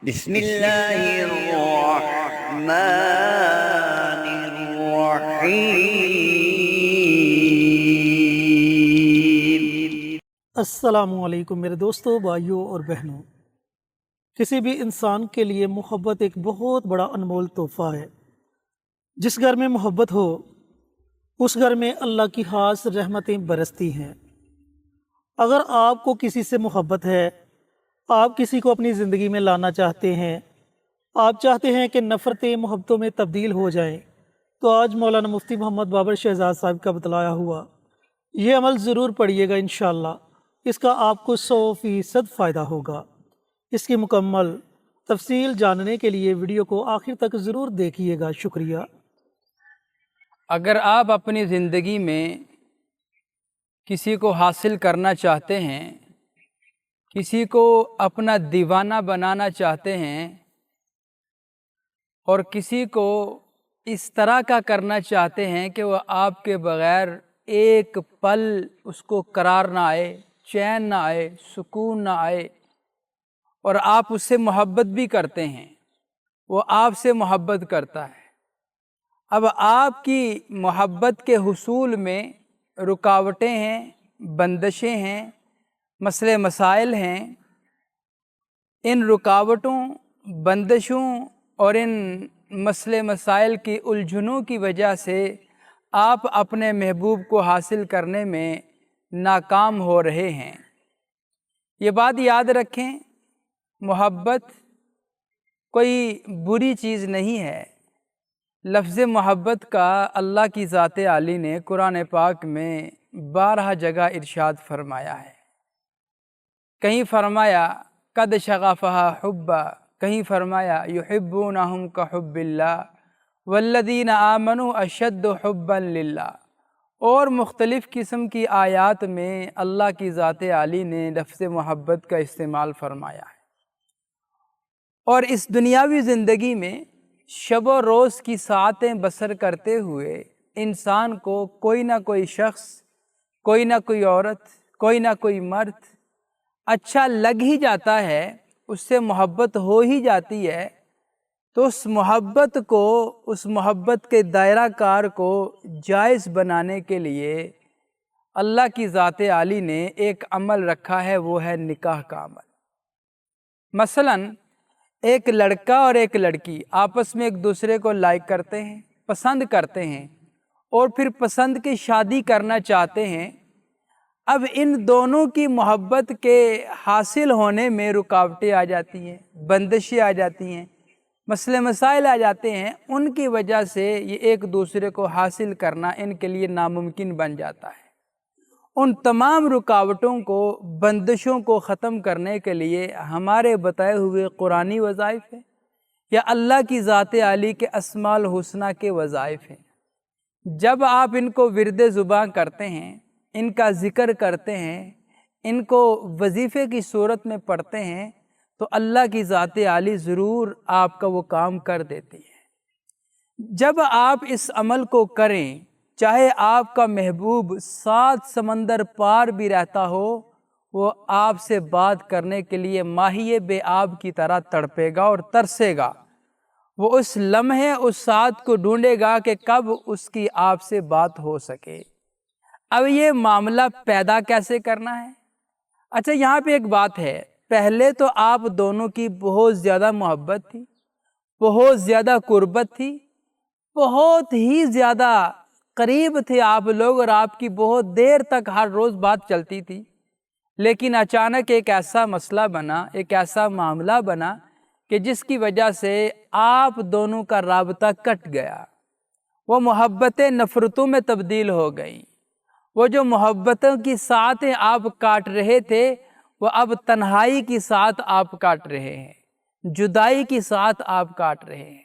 بسم اللہ الرحمن الرحیم۔ السلام علیکم میرے دوستوں، بھائیوں اور بہنوں۔ کسی بھی انسان کے لیے محبت ایک بہت بڑا انمول تحفہ ہے۔ جس گھر میں محبت ہو اس گھر میں اللہ کی خاص رحمتیں برستی ہیں۔ اگر آپ کو کسی سے محبت ہے، آپ کسی کو اپنی زندگی میں لانا چاہتے ہیں، آپ چاہتے ہیں کہ نفرتیں محبتوں میں تبدیل ہو جائیں، تو آج مولانا مفتی محمد بابر شہزاد صاحب کا بتلایا ہوا یہ عمل ضرور پڑھیے گا۔ انشاءاللہ اس کا آپ کو 100% فائدہ ہوگا۔ اس کی مکمل تفصیل جاننے کے لیے ویڈیو کو آخر تک ضرور دیکھیے گا۔ شکریہ۔ اگر آپ اپنی زندگی میں کسی کو حاصل کرنا چاہتے ہیں، کسی کو اپنا دیوانہ بنانا چاہتے ہیں اور کسی کو اس طرح کا کرنا چاہتے ہیں کہ وہ آپ کے بغیر ایک پل اس کو قرار نہ آئے، چین نہ آئے، سکون نہ آئے، اور آپ اس سے محبت بھی کرتے ہیں، وہ آپ سے محبت کرتا ہے، اب آپ کی محبت کے حصول میں رکاوٹیں ہیں، بندشیں ہیں، مسئلے مسائل ہیں، ان رکاوٹوں، بندشوں اور ان مسئلے مسائل کی الجھنوں کی وجہ سے آپ اپنے محبوب کو حاصل کرنے میں ناکام ہو رہے ہیں۔ یہ بات یاد رکھیں، محبت کوئی بری چیز نہیں ہے۔ لفظ محبت کا اللہ کی ذات عالی نے قرآن پاک میں 12 جگہ ارشاد فرمایا ہے۔ کہیں فرمایا قد شغفہا حبا، کہیں فرمایا یحبونہم کحب اللہ والذین آمنوا اشد حبا للہ، اور مختلف قسم کی آیات میں اللہ کی ذات عالی نے لفظ محبت کا استعمال فرمایا ہے۔ اور اس دنیاوی زندگی میں شب و روز کی ساعتیں بسر کرتے ہوئے انسان کو کوئی نہ کوئی شخص، کوئی نہ کوئی عورت، کوئی نہ کوئی مرد اچھا لگ ہی جاتا ہے، اس سے محبت ہو ہی جاتی ہے، تو اس محبت کے دائرہ کار کو جائز بنانے کے لیے اللہ کی ذات عالی نے ایک عمل رکھا ہے، وہ ہے نکاح کا عمل۔ مثلاً ایک لڑکا اور ایک لڑکی آپس میں ایک دوسرے کو لائک کرتے ہیں، پسند کرتے ہیں، اور پھر پسند کی شادی کرنا چاہتے ہیں۔ اب ان دونوں کی محبت کے حاصل ہونے میں رکاوٹیں آ جاتی ہیں، بندشیں آ جاتی ہیں، مسئلے مسائل آ جاتے ہیں، ان کی وجہ سے یہ ایک دوسرے کو حاصل کرنا ان کے لیے ناممکن بن جاتا ہے۔ ان تمام رکاوٹوں کو، بندشوں کو ختم کرنے کے لیے ہمارے بتائے ہوئے قرآنی وظائف ہیں یا اللہ کی ذات عالی کے اسماء الحسنہ کے وظائف ہیں۔ جب آپ ان کو ورد زباں کرتے ہیں، ان کا ذکر کرتے ہیں، ان کو وظیفے کی صورت میں پڑھتے ہیں، تو اللہ کی ذات عالی ضرور آپ کا وہ کام کر دیتی ہے۔ جب آپ اس عمل کو کریں، چاہے آپ کا محبوب 7 سمندر پار بھی رہتا ہو، وہ آپ سے بات کرنے کے لیے ماہی بے آب کی طرح تڑپے گا اور ترسے گا۔ وہ اس لمحے اس ساتھ کو ڈھونڈے گا کہ کب اس کی آپ سے بات ہو سکے۔ اب یہ معاملہ پیدا کیسے کرنا ہے؟ اچھا، یہاں پہ ایک بات ہے، پہلے تو آپ دونوں کی بہت زیادہ محبت تھی، بہت زیادہ قربت تھی، بہت ہی زیادہ قریب تھے آپ لوگ، اور آپ کی بہت دیر تک ہر روز بات چلتی تھی، لیکن اچانک ایک ایسا مسئلہ بنا، ایک ایسا معاملہ بنا کہ جس کی وجہ سے آپ دونوں کا رابطہ کٹ گیا۔ وہ محبتیں نفرتوں میں تبدیل ہو گئیں۔ وہ جو محبتوں کی ساعتیں آپ کاٹ رہے تھے، وہ اب تنہائی کی ساعت آپ کاٹ رہے ہیں، جدائی کی ساعت آپ کاٹ رہے ہیں،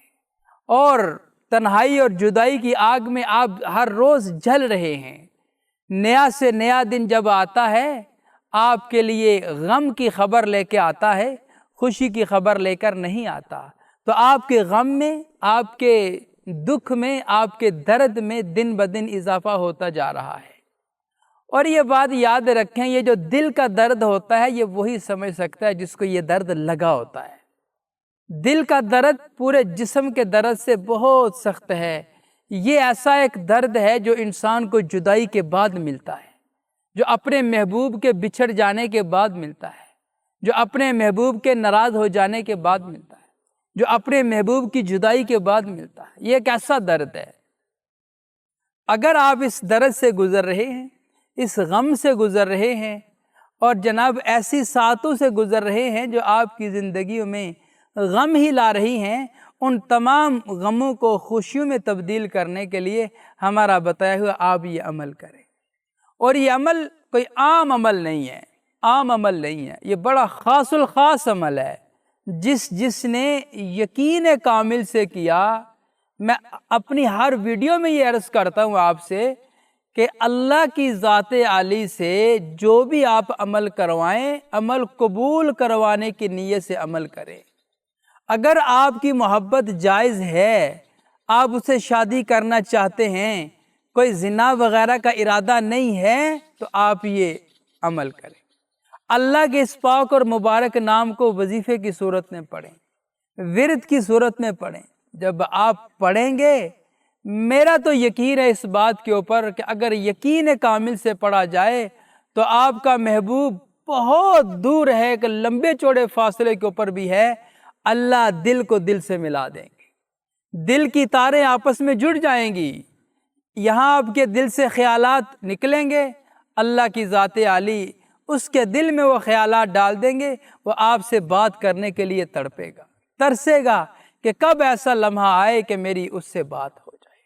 اور تنہائی اور جدائی کی آگ میں آپ ہر روز جل رہے ہیں۔ نیا سے نیا دن جب آتا ہے، آپ کے لیے غم کی خبر لے کے آتا ہے، خوشی کی خبر لے کر نہیں آتا، تو آپ کے غم میں، آپ کے دکھ میں، آپ کے درد میں دن بدن اضافہ ہوتا جا رہا ہے۔ اور یہ بات یاد رکھیں، یہ جو دل کا درد ہوتا ہے، یہ وہی سمجھ سکتا ہے جس کو یہ درد لگا ہوتا ہے۔ دل کا درد پورے جسم کے درد سے بہت سخت ہے۔ یہ ایسا ایک درد ہے جو انسان کو جدائی کے بعد ملتا ہے، جو اپنے محبوب کے بچھڑ جانے کے بعد ملتا ہے، جو اپنے محبوب کے ناراض ہو جانے کے بعد ملتا ہے، جو اپنے محبوب کی جدائی کے بعد ملتا ہے۔ یہ ایک ایسا درد ہے، اگر آپ اس درد سے گزر رہے ہیں، اس غم سے گزر رہے ہیں، اور جناب ایسی ساعتوں سے گزر رہے ہیں جو آپ کی زندگیوں میں غم ہی لا رہی ہیں، ان تمام غموں کو خوشیوں میں تبدیل کرنے کے لیے ہمارا بتایا ہوا آپ یہ عمل کریں۔ اور یہ عمل کوئی عام عمل نہیں ہے، عام عمل نہیں ہے، یہ بڑا خاص الخاص عمل ہے۔ جس نے یقین کامل سے کیا، میں اپنی ہر ویڈیو میں یہ عرض کرتا ہوں آپ سے کہ اللہ کی ذات عالی سے جو بھی آپ عمل کروائیں، عمل قبول کروانے کی نیت سے عمل کریں۔ اگر آپ کی محبت جائز ہے، آپ اسے شادی کرنا چاہتے ہیں، کوئی زنا وغیرہ کا ارادہ نہیں ہے، تو آپ یہ عمل کریں۔ اللہ کے اس پاک اور مبارک نام کو وظیفے کی صورت میں پڑھیں، ورد کی صورت میں پڑھیں۔ جب آپ پڑھیں گے، میرا تو یقین ہے اس بات کے اوپر کہ اگر یقین کامل سے پڑھا جائے تو آپ کا محبوب بہت دور ہے، ایک لمبے چوڑے فاصلے کے اوپر بھی ہے، اللہ دل کو دل سے ملا دیں گے، دل کی تاریں آپس میں جڑ جائیں گی، یہاں آپ کے دل سے خیالات نکلیں گے، اللہ کی ذات عالی اس کے دل میں وہ خیالات ڈال دیں گے، وہ آپ سے بات کرنے کے لیے تڑپے گا، ترسے گا کہ کب ایسا لمحہ آئے کہ میری اس سے بات ہو جائے۔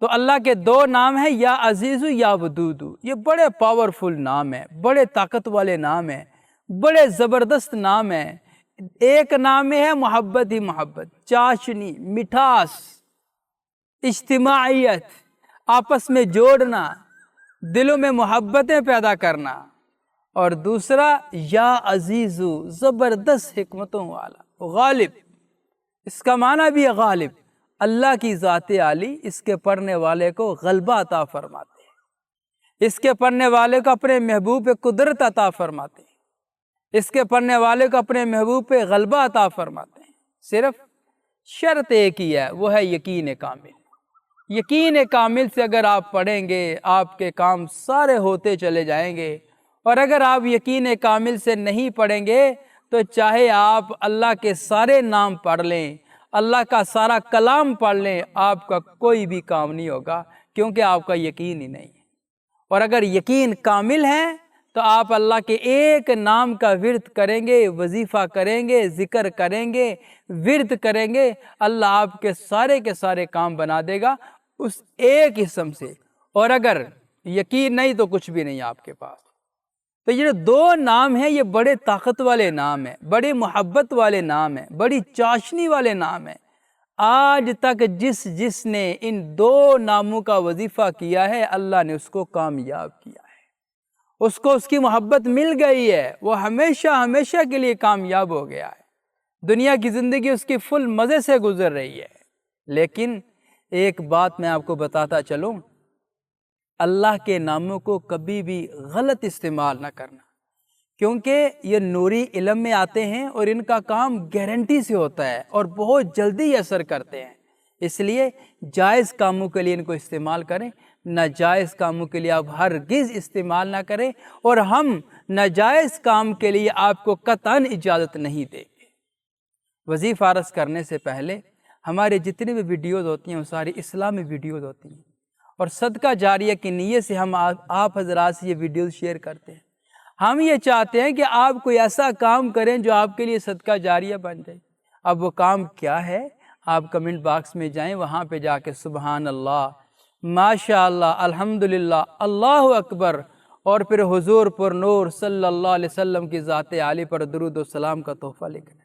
تو اللہ کے دو نام ہیں، یا عزیزو یا ودودو، یہ بڑے پاورفل نام ہیں، بڑے طاقت والے نام ہیں، بڑے زبردست نام ہیں۔ ایک نام میں ہے محبت ہی محبت، چاشنی، مٹھاس، اجتماعیت، آپس میں جوڑنا، دلوں میں محبتیں پیدا کرنا۔ اور دوسرا یا عزیزو، زبردست حکمتوں والا، غالب، اس کا معنی بھی ہے غالب۔ اللہ کی ذات عالی اس کے پڑھنے والے کو غلبہ عطا فرماتے ہیں، اس کے پڑھنے والے کو اپنے محبوب پہ قدرت عطا فرماتے ہیں، اس کے پڑھنے والے کو اپنے محبوب پہ غلبہ عطا فرماتے ہیں۔ صرف شرط ایک ہی ہے، وہ ہے یقین کامل۔ یقین کامل سے اگر آپ پڑھیں گے، آپ کے کام سارے ہوتے چلے جائیں گے۔ اور اگر آپ یقین کامل سے نہیں پڑھیں گے تو چاہے آپ اللہ کے سارے نام پڑھ لیں، اللہ کا سارا کلام پڑھ لیں، آپ کا کوئی بھی کام نہیں ہوگا، کیونکہ آپ کا یقین ہی نہیں ہے۔ اور اگر یقین کامل ہے تو آپ اللہ کے ایک نام کا ورد کریں گے، وظیفہ کریں گے، ذکر کریں گے، ورد کریں گے، اللہ آپ کے سارے کام بنا دے گا اس ایک اسم سے۔ اور اگر یقین نہیں تو کچھ بھی نہیں آپ کے پاس۔ تو یہ دو نام ہیں، یہ بڑے طاقت والے نام ہیں، بڑی محبت والے نام ہیں، بڑی چاشنی والے نام ہیں۔ آج تک جس نے ان دو ناموں کا وظیفہ کیا ہے، اللہ نے اس کو کامیاب کیا ہے، اس کو اس کی محبت مل گئی ہے، وہ ہمیشہ کے لیے کامیاب ہو گیا ہے، دنیا کی زندگی اس کی فل مزے سے گزر رہی ہے۔ لیکن ایک بات میں آپ کو بتاتا چلوں، اللہ کے ناموں کو کبھی بھی غلط استعمال نہ کرنا، کیونکہ یہ نوری علم میں آتے ہیں اور ان کا کام گارنٹی سے ہوتا ہے اور بہت جلدی اثر کرتے ہیں۔ اس لیے جائز کاموں کے لیے ان کو استعمال کریں، ناجائز کاموں کے لیے آپ ہرگز استعمال نہ کریں، اور ہم ناجائز کام کے لیے آپ کو قطعاً اجازت نہیں دیں گے۔ وظیفہ عرض کرنے سے پہلے ہمارے جتنے بھی ویڈیوز ہوتی ہیں وہ ساری اسلامی ویڈیوز ہوتی ہیں، اور صدقہ جاریہ کی نیت سے ہم آپ حضرات سے یہ ویڈیوز شیئر کرتے ہیں۔ ہم یہ چاہتے ہیں کہ آپ کوئی ایسا کام کریں جو آپ کے لیے صدقہ جاریہ بن جائے۔ اب وہ کام کیا ہے؟ آپ کمنٹ باکس میں جائیں، وہاں پہ جا کے سبحان اللہ، ماشاءاللہ، الحمدللہ، اللہ اکبر، اور پھر حضور پر نور صلی اللہ علیہ وسلم کی ذات عالی پر درود و سلام کا تحفہ لکھنا۔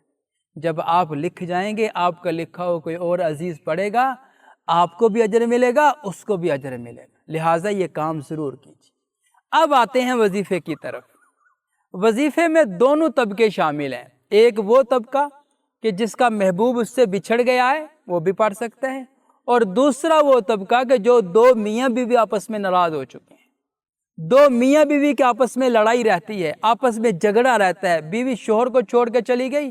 جب آپ لکھ جائیں گے، آپ کا لکھا ہو کوئی اور عزیز پڑھے گا، آپ کو بھی اجر ملے گا، اس کو بھی اجر ملے گا، لہٰذا یہ کام ضرور کیجیے۔ اب آتے ہیں وظیفے کی طرف۔ وظیفے میں دونوں طبقے شامل ہیں، ایک وہ طبقہ کہ جس کا محبوب اس سے بچھڑ گیا ہے، وہ بھی پڑھ سکتے ہیں، اور دوسرا وہ طبقہ کہ جو دو میاں بیوی آپس میں ناراض ہو چکے ہیں، دو میاں بیوی کے آپس میں لڑائی رہتی ہے، آپس میں جھگڑا رہتا ہے، بیوی شوہر کو چھوڑ کے چلی گئی،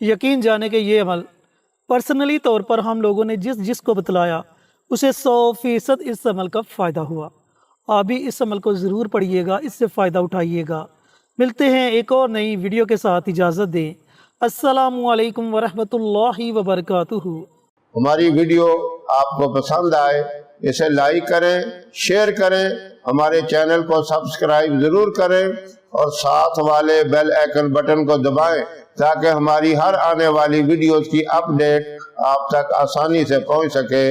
یقین جانے کہ یہ عمل پرسنلی طور پر ہم لوگوں نے جس کو بتلایا اسے 100% اس عمل کا فائدہ ہوا۔ آپ بھی اس عمل کو ضرور پڑھیے گا، اس سے فائدہ اٹھائیے گا۔ ملتے ہیں ایک اور نئی ویڈیو کے ساتھ، اجازت دیں۔ السلام علیکم ورحمۃ اللہ وبرکاتہ۔ ہماری ویڈیو آپ کو پسند آئے اسے لائک کریں، شیئر کریں، ہمارے چینل کو سبسکرائب ضرور کریں اور ساتھ والے بیل آئیکن بٹن کو دبائیں تاکہ ہماری ہر آنے والی ویڈیوز کی اپڈیٹ آپ تک آسانی سے پہنچ سکے۔